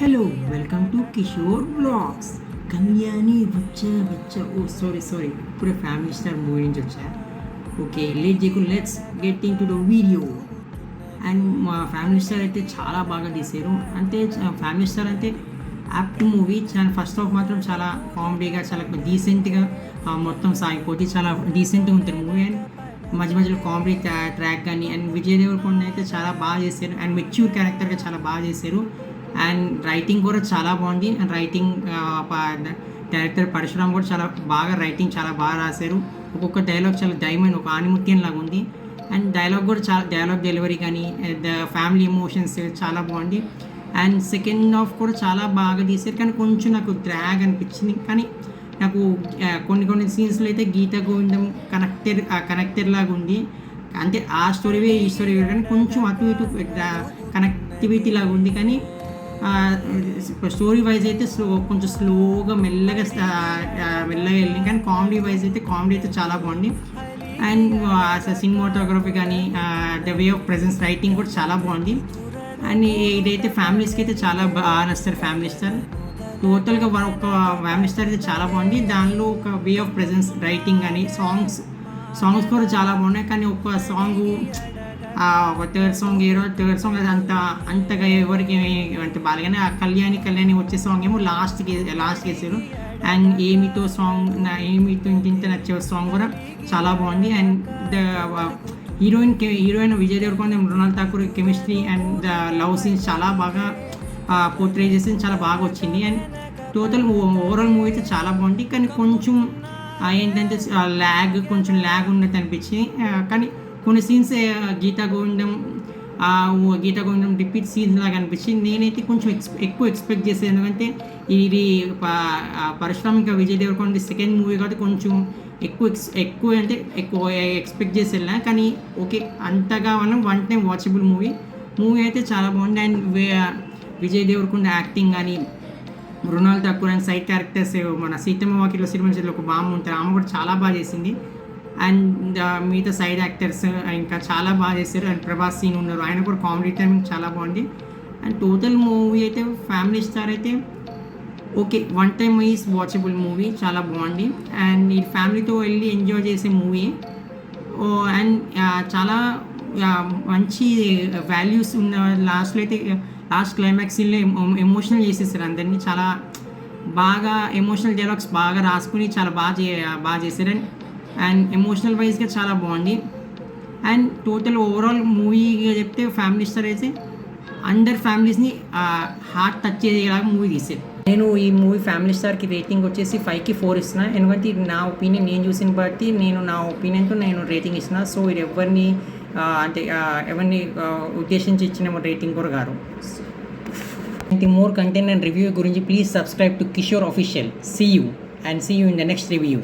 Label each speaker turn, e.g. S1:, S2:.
S1: Hello welcome to Kishore blogs. Kalyani వచ్చా sorry ఇప్పుడే family star movie నుంచి వచ్చా. ఓకే లేట్ చేయకుండా let's get into the video. And మా ఫ్యామిలీ స్టార్ అయితే చాలా బాగా తీశారు. అంటే ఫ్యామిలీ స్టార్ అంటే యాప్ట్ మూవీ. చాలా ఫస్ట్ హాఫ్ మాత్రం చాలా కామెడీగా చాలా డీసెంట్గా మొత్తం సాగిపోతే చాలా డీసెంట్గా ఉంటుంది మూవీ. అండ్ మధ్య మధ్యలో కామెడీ ట్రాక్ కానీ అండ్ విజయ్ దేవరకొండ అయితే చాలా బాగా చేశారు. అండ్ మెచ్యూర్ క్యారెక్టర్గా చాలా బాగా చేశారు. అండ్ రైటింగ్ కూడా చాలా బాగుంది. అండ్ రైటింగ్ డైరెక్టర్ పరశురామ్ కూడా చాలా బాగా రాశారు. ఒక్కొక్క డైలాగ్ చాలా డైమండ్ ఒక ఆనిముత్యం లాగా ఉంది. అండ్ డైలాగ్ కూడా చాలా డైలాగ్ డెలివరీ కానీ ద ఫ్యామిలీ ఎమోషన్స్ చాలా బాగుంది. అండ్ సెకండ్ హాఫ్ కూడా చాలా బాగా తీశారు. కానీ కొంచెం నాకు డ్రాగ్ అనిపించింది. కానీ నాకు కొన్ని సీన్స్లో అయితే గీత గోవిందం కనెక్టెడ్ లాగా ఉంది. అంటే ఆ స్టోరీ ఈ స్టోరీ కానీ కొంచెం అటు ఇటు కనెక్టివిటీ లాగా ఉంది. కానీ స్టోరీ వైజ్ అయితే కొంచెం స్లోగా మెల్లగా వెళ్ళింది. కానీ కామెడీ వైజ్ అయితే కామెడీ అయితే చాలా బాగుంది. అండ్ సినిమాటోగ్రఫీ కానీ the way of presence writing కూడా చాలా బాగుంది. అండ్ ఇదైతే ఫ్యామిలీస్కి అయితే చాలా బాగా నచ్చుతారు. ఫ్యామిలీ స్టార్ టోటల్గా ఒక ఫ్యామిలీ స్టార్ అయితే చాలా బాగుంది. దానిలో ఒక వే ఆఫ్ ప్రెజెన్స్ రైటింగ్ కానీ సాంగ్స్ కూడా చాలా బాగున్నాయి. కానీ ఒక సాంగ్ ఒక థర్డ్ సాంగ్ అది అంతగా ఎవరికి అంటే బాగానే ఆ కళ్యాణి వచ్చే సాంగ్ ఏమో లాస్ట్కి వేసారు. అండ్ ఏమితో ఇంత నచ్చే సాంగ్ కూడా చాలా బాగుంది. And heroine Vijay Deverakonda Mrunal Thakur chemistry and the love scenes చాలా బాగా పోర్ట్రే చేసి చాలా బాగా వచ్చింది. అండ్ టోటల్ ఓవరాల్ మూవీ అయితే చాలా బాగుంది. కానీ కొంచెం ఏంటంటే కొంచెం ల్యాగ్ ఉన్నట్టు అనిపించింది. కానీ కొన్ని సీన్స్ గీతా గోవిందం రిపీట్ సీన్స్ లాగా అనిపించింది. నేనైతే కొంచెం ఎక్కువ ఎక్స్పెక్ట్ చేసేది. ఎందుకంటే ఇది పరశురామ్ ఇంకా విజయ్ దేవరకొండ సెకండ్ మూవీ కాబట్టి కొంచెం ఎక్కువ ఎక్స్పెక్ట్ చేసేలా. కానీ ఓకే అంతగా మనం వన్ టైం వాచబుల్ మూవీ అయితే చాలా బాగుంది. అండ్ విజయ్ దేవరకొండ యాక్టింగ్ కానీ Mrunal Thakur and side characters మన సీతమ్మ వాకిట్లో సిరిమల ఒక బామ్మ ఉంటారు, ఆమె కూడా చాలా బాగా చేసింది. అండ్ మిగతా సైడ్ యాక్టర్స్ ఇంకా చాలా బాగా చేశారు. అండ్ ప్రభాస్ సీన్ ఉన్నారు, ఆయన కూడా కామెడీ టైమింగ్ చాలా బాగుంది. అండ్ టోటల్ మూవీ అయితే ఫ్యామిలీ స్టార్ అయితే okay one time is watchable movie చాలా బాగుంది. అండ్ ఈ ఫ్యామిలీతో వెళ్ళి ఎంజాయ్ చేసే మూవీ. అండ్ చాలా మంచి వాల్యూస్ ఉన్న లాస్ట్లో అయితే లాస్ట్ క్లైమాక్స్ సీన్లో ఎమోషనల్ చేసేసారు అందరినీ. చాలా బాగా ఎమోషనల్ డైలాగ్స్ బాగా రాసుకుని చాలా బాగా చేశారు. అండ్ ఎమోషనల్ వైజ్గా చాలా బాగుంది. అండ్ టోటల్ ఓవరాల్ మూవీగా చెప్తే ఫ్యామిలీ స్టార్ అయితే అందర్ ఫ్యామిలీస్ని హార్ట్ టచ్ చేసేలాగా మూవీ తీసేది. నేను ఈ మూవీ ఫ్యామిలీ స్టార్కి రేటింగ్ వచ్చేసి 5కి 4 ఇస్తున్నాను. ఎందుకంటే ఇది నా ఒపీనియన్, నేను చూసిన బట్టి నా ఒపీనియన్తో నేను రేటింగ్ ఇస్తున్నాను. సో ఇది ఎవరిని ఉద్దేశించి ఇచ్చిన రేటింగ్ కూడా కాదు. మోర్ కంటెంట్ అండ్ రివ్యూ గురించి please subscribe to Kishore official. See you in the next review.